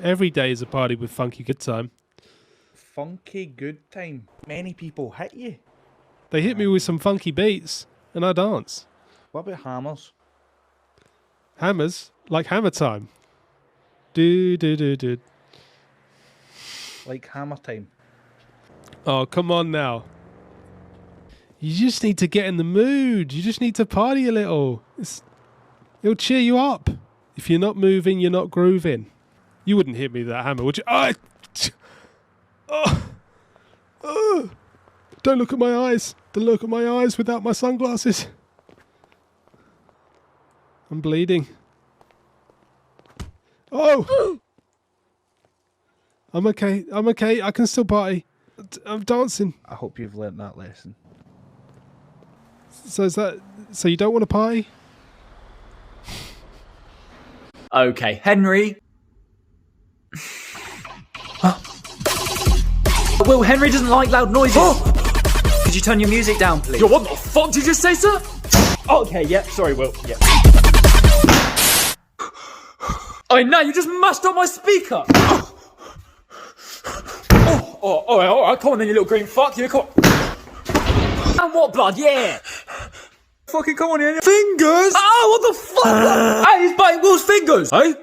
Every day is a party with funky good time. Funky good time. Many people hit you. They hit me with some funky beats, and I dance. What about hammers? Hammers, like hammer time. Do do do do. Like hammer time. Oh, come on now. You just need to get in the mood. You just need to party a little. It'll cheer you up. If you're not moving, you're not grooving. You wouldn't hit me with that hammer, would you? Don't look at my eyes. Don't look at my eyes without my sunglasses. I'm bleeding. Oh! I'm okay. I'm okay. I can still party. I'm dancing. I hope you've learnt that lesson. So so you don't want to party? Okay, Henry. Will, Henry doesn't like loud noises. Could you turn your music down, please? Yo, what the fuck did you just say, sir? Okay, yeah, sorry, Will. Yeah. Oh, now you just mashed up my speaker. All right, come on then, you little green fuck. You come on. And what blood? Yeah. Fucking come on here. Fingers. Oh, what the fuck? Hey, he's biting Will's fingers. Hey.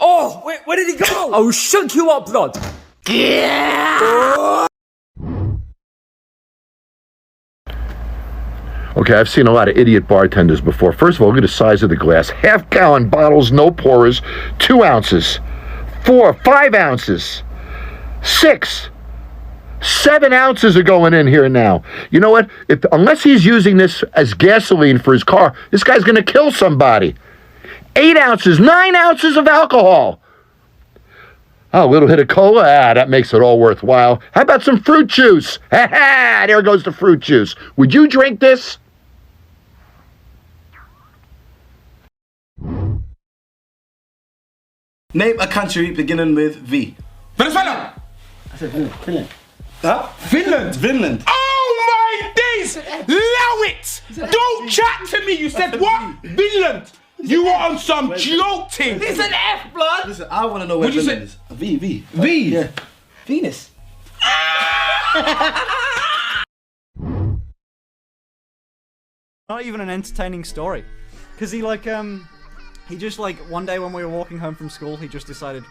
Oh, where did he go? I'll shunk you up, blood. Okay, I've seen a lot of idiot bartenders before. First of all, look at the size of the glass. Half-gallon bottles, no pourers, 2 ounces, 4, 5 ounces, 6, 7 ounces are going in here now. You know what? Unless he's using this as gasoline for his car, this guy's going to kill somebody. 8 ounces, 9 ounces of alcohol. Oh, a little hit of cola? Ah, that makes it all worthwhile. How about some fruit juice? Ha ha! There goes the fruit juice. Would you drink this? Name a country beginning with V. Venezuela! I said Finland. Huh? Finland! Finland. Oh my days! Allow it! Don't chat to me! You said what? Finland! You were on some joke thing! It's an F, blood. Listen, I want to know where What'd you Finland say? is. A V, V. V? Yeah. Venus. Not even an entertaining story, because he just like one day when we were walking home from school, he just decided,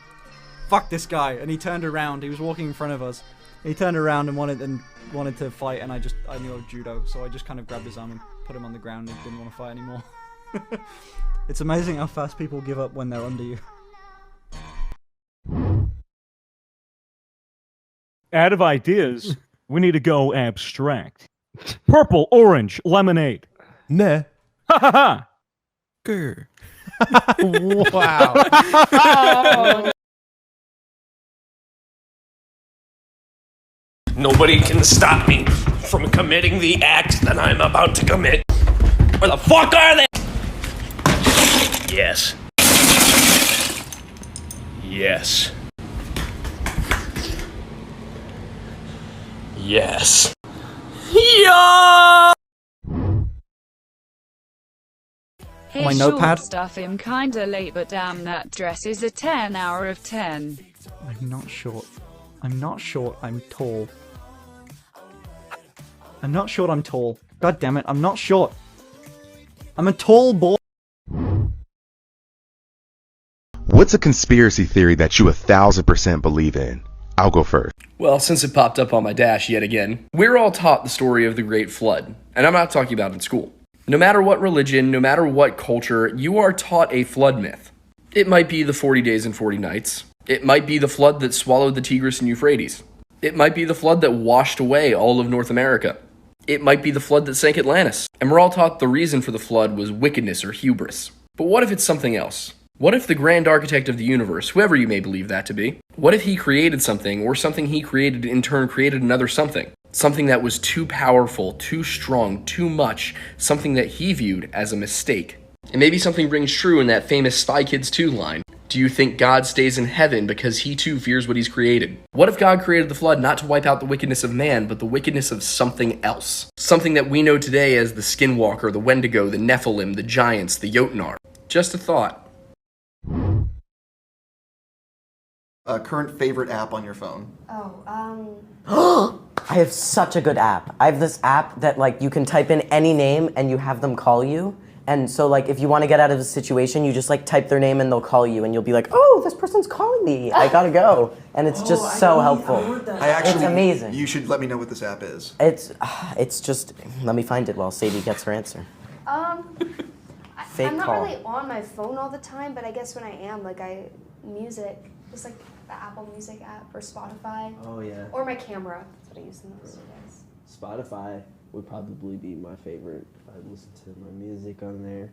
fuck this guy, and he turned around. He was walking in front of us. He turned around and wanted to fight, and I knew of judo, so I just kind of grabbed his arm and put him on the ground and didn't want to fight anymore. It's amazing how fast people give up when they're under you. Out of ideas, we need to go abstract. Purple, orange, lemonade. Nah. Ha ha ha! Grr. Wow. Nobody can stop me from committing the act that I'm about to commit. Where the fuck are they? Yes. Yes. Yes. Yeah! My notepad. Stuff him kinda late, but damn, that dress is a 10 out of 10. I'm not short. I'm not short, I'm tall. I'm not short, I'm tall. God damn it, I'm not short. I'm a tall boy. What's a conspiracy theory that you 1000% believe in? I'll go first. Well, since it popped up on my dash yet again, we're all taught the story of the Great Flood, and I'm not talking about in school. No matter what religion, no matter what culture, you are taught a flood myth. It might be the 40 days and 40 nights. It might be the flood that swallowed the Tigris and Euphrates. It might be the flood that washed away all of North America. It might be the flood that sank Atlantis. And we're all taught the reason for the flood was wickedness or hubris. But what if it's something else? What if the grand architect of the universe, whoever you may believe that to be, what if he created something, or something he created in turn created another something? Something that was too powerful, too strong, too much, something that he viewed as a mistake. And maybe something rings true in that famous Spy Kids 2 line. Do you think God stays in heaven because he too fears what he's created? What if God created the flood not to wipe out the wickedness of man, but the wickedness of something else? Something that we know today as the Skinwalker, the Wendigo, the Nephilim, the Giants, the Jotnar. Just a thought. Current favorite app on your phone? I have such a good app. I have this app that like you can type in any name and you have them call you. And so like if you want to get out of a situation, you just like type their name and they'll call you and you'll be like, oh, this person's calling me. I gotta go. And it's just so helpful. It's amazing. You should let me know what this app is. It's just, let me find it while Sadie gets her answer. Fake I'm not call. really on my phone all the time, but I guess when I am, like music, just like the Apple Music app or Spotify. Oh, yeah. Or my camera. That's what I use the most, I guess. Spotify would probably be my favorite. I listen to my music on there.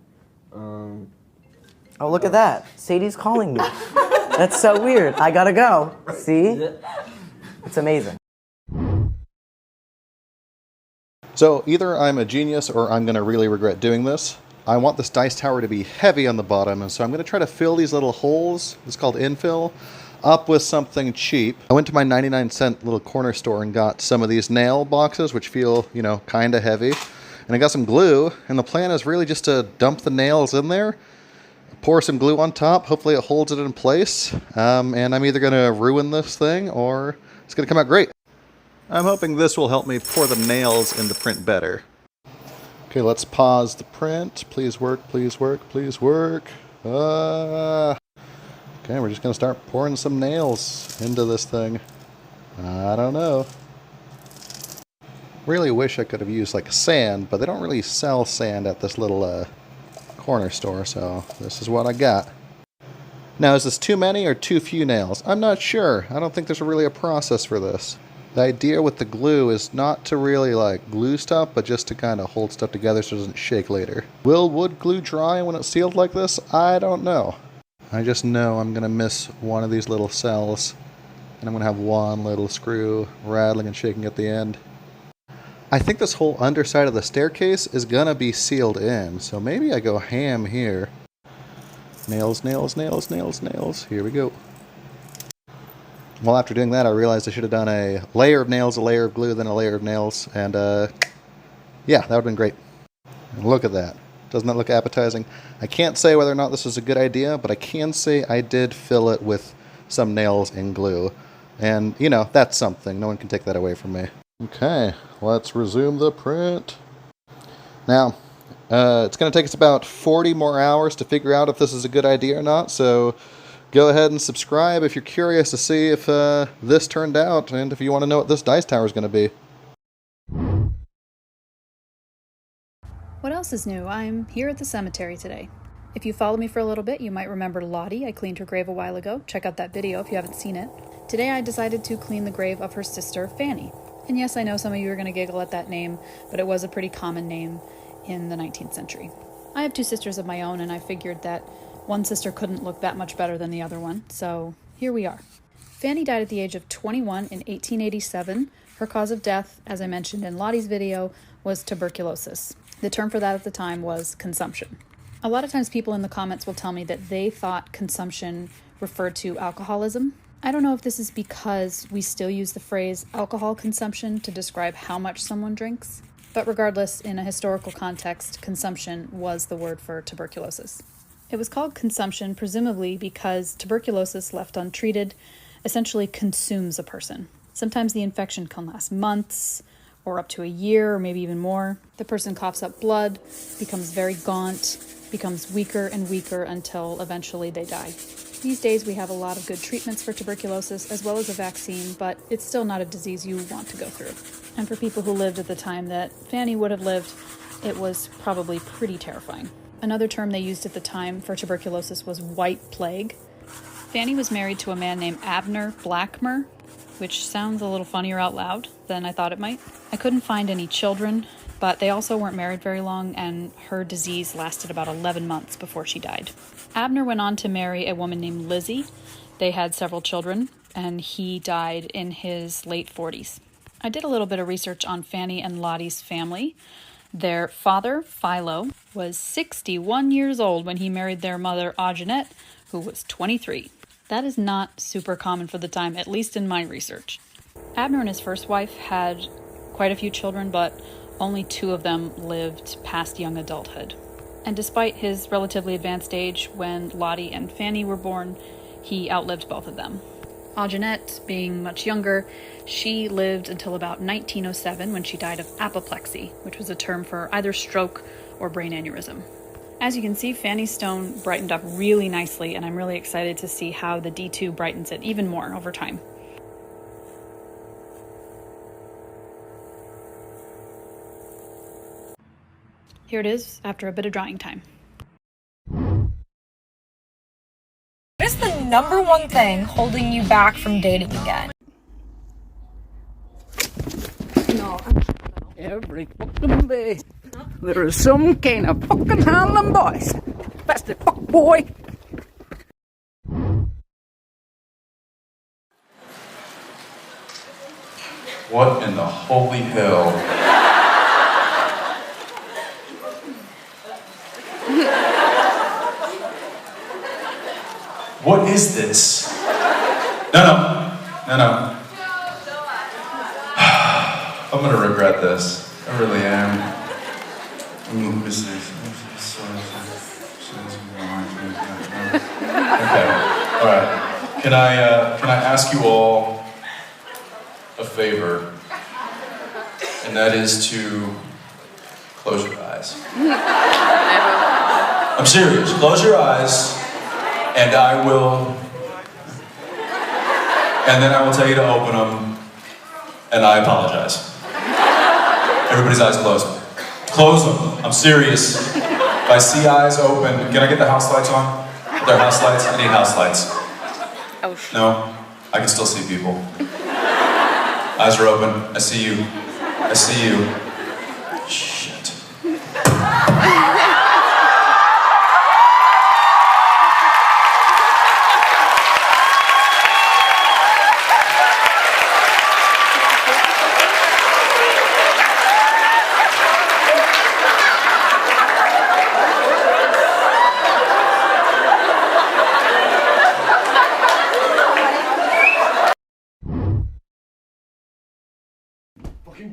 Oh, look at that. Sadie's calling me. That's so weird. I gotta go. See? It's amazing. So either I'm a genius or I'm going to really regret doing this. I want this dice tower to be heavy on the bottom, and so I'm going to try to fill these little holes, it's called infill, up with something cheap. I went to my 99-cent little corner store and got some of these nail boxes, which feel, you know, kind of heavy. And I got some glue, and the plan is really just to dump the nails in there, pour some glue on top, hopefully it holds it in place, and I'm either going to ruin this thing or it's going to come out great. I'm hoping this will help me pour the nails in the print better. Okay, let's pause the print. Please work, please work, please work. Okay, we're just going to start pouring some nails into this thing. I don't know. Really wish I could have used like sand, but they don't really sell sand at this little corner store, so this is what I got. Now, is this too many or too few nails? I'm not sure. I don't think there's really a process for this. The idea with the glue is not to really like glue stuff, but just to kind of hold stuff together so it doesn't shake later. Will wood glue dry when it's sealed like this? I don't know. I just know I'm going to miss one of these little cells, and I'm going to have one little screw rattling and shaking at the end. I think this whole underside of the staircase is going to be sealed in, so maybe I go ham here. Nails, nails, nails, nails, nails. Here we go. Well, after doing that, I realized I should have done a layer of nails, a layer of glue, then a layer of nails, and yeah, that would have been great. And look at that. Doesn't that look appetizing? I can't say whether or not this was a good idea, but I can say I did fill it with some nails and glue. And, you know, that's something. No one can take that away from me. Okay, let's resume the print. Now, it's going to take us about 40 more hours to figure out if this is a good idea or not, so go ahead and subscribe if you're curious to see if this turned out and if you want to know what this dice tower is going to be. What else is new? I'm here at the cemetery today. If you follow me for a little bit, you might remember Lottie. I cleaned her grave a while ago. Check out that video if you haven't seen it. Today I decided to clean the grave of her sister, Fanny. And yes, I know some of you are going to giggle at that name, but it was a pretty common name in the 19th century. I have two sisters of my own, and I figured that one sister couldn't look that much better than the other one, so here we are. Fanny died at the age of 21 in 1887. Her cause of death, as I mentioned in Lottie's video, was tuberculosis. The term for that at the time was consumption. A lot of times people in the comments will tell me that they thought consumption referred to alcoholism. I don't know if this is because we still use the phrase alcohol consumption to describe how much someone drinks, but regardless, in a historical context, consumption was the word for tuberculosis. It was called consumption presumably because tuberculosis left untreated essentially consumes a person. Sometimes the infection can last months, or up to a year, or maybe even more. The person coughs up blood, becomes very gaunt, becomes weaker and weaker until eventually they die. These days we have a lot of good treatments for tuberculosis as well as a vaccine, but it's still not a disease you want to go through. And for people who lived at the time that Fanny would have lived, it was probably pretty terrifying. Another term they used at the time for tuberculosis was white plague. Fanny was married to a man named Abner Blackmer, which sounds a little funnier out loud than I thought it might. I couldn't find any children, but they also weren't married very long, and her disease lasted about 11 months before she died. Abner went on to marry a woman named Lizzie. They had several children, and he died in his late 40s. I did a little bit of research on Fanny and Lottie's family. Their father, Philo, was 61 years old when he married their mother, Augenette, who was 23. That is not super common for the time, at least in my research. Abner and his first wife had quite a few children, but only 2 of them lived past young adulthood. And despite his relatively advanced age when Lottie and Fanny were born, he outlived both of them. Jeanette, being much younger, she lived until about 1907 when she died of apoplexy, which was a term for either stroke or brain aneurysm. As you can see, Fanny's stone brightened up really nicely, and I'm really excited to see how the D2 brightens it even more over time. Here it is after a bit of drying time. What is the number one thing holding you back from dating again? No. Every fucking day, there is some kind of fucking Harlem boys. That's the fuck boy. What in the holy hell? What is this? No. I'm gonna regret this. I really am. Ooh, who is this? Okay. All right. Can I ask you all a favor? And that is to close your eyes. I'm serious. Close your eyes. And then I will tell you to open them, and I apologize. Everybody's eyes closed. Close them. I'm serious. If I see eyes open, can I get the house lights on? Are there house lights? I need house lights. Oh. No? I can still see people. Eyes are open. I see you. I see you. Shit.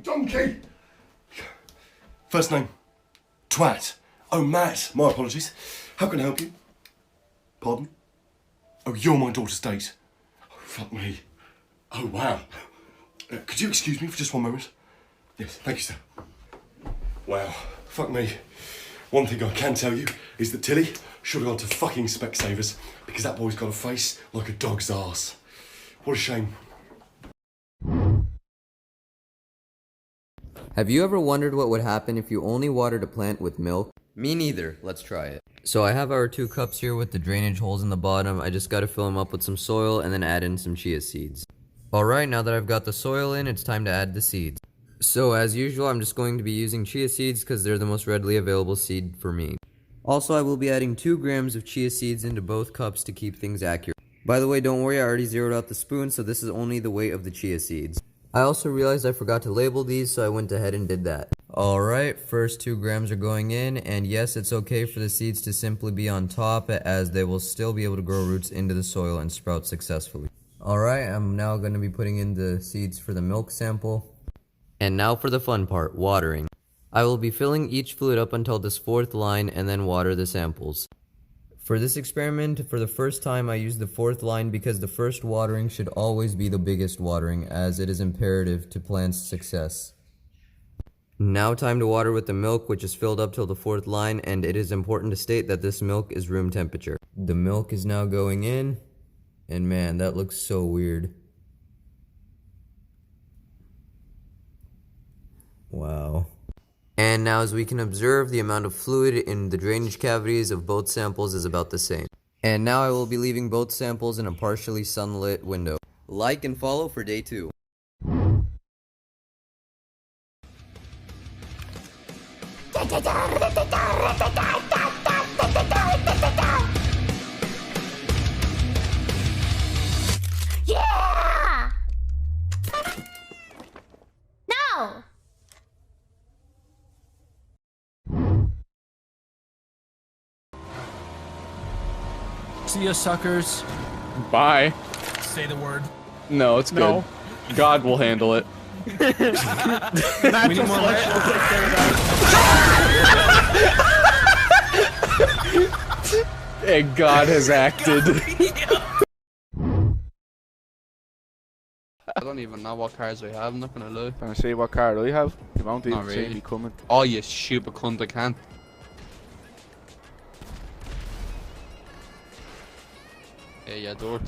Donkey! First name, Twat. Oh, Matt. My apologies. How can I help you? Pardon? Oh, you're my daughter's date. Oh, fuck me. Oh, wow. Could you excuse me for just one moment? Yes, thank you, sir. Wow. Fuck me. One thing I can tell you is that Tilly should have gone to fucking Specsavers because that boy's got a face like a dog's arse. What a shame. Have you ever wondered what would happen if you only watered a plant with milk? Me neither. Let's try it. So I have our 2 cups here with the drainage holes in the bottom. I just gotta fill them up with some soil and then add in some chia seeds. Alright, now that I've got the soil in, it's time to add the seeds. So as usual, I'm just going to be using chia seeds because they're the most readily available seed for me. Also, I will be adding 2 grams of chia seeds into both cups to keep things accurate. By the way, don't worry, I already zeroed out the spoon, so this is only the weight of the chia seeds. I also realized I forgot to label these, so I went ahead and did that. Alright, first 2 grams are going in, and yes, it's okay for the seeds to simply be on top, as they will still be able to grow roots into the soil and sprout successfully. Alright, I'm now going to be putting in the seeds for the milk sample. And now for the fun part, watering. I will be filling each fluid up until this 4th line and then water the samples. For this experiment, for the first time I used the 4th line because the first watering should always be the biggest watering, as it is imperative to plants' success. Now time to water with the milk, which is filled up till the 4th line, and it is important to state that this milk is room temperature. The milk is now going in, and man, that looks so weird. Wow. And now as we can observe, the amount of fluid in the drainage cavities of both samples is about the same. And now I will be leaving both samples in a partially sunlit window. Like and follow for day 2. Yeah! No! See ya, suckers. Bye. Say the word. No, it's No. good. God will handle it. We need more light. And God has acted. I don't even know what cars I have, I'm not gonna lie. Can I see what car I have? You won't even Not see really. me coming. Oh, you stupid cunt, I can't. Yeah, dirt.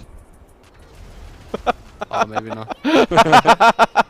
Oh, maybe not.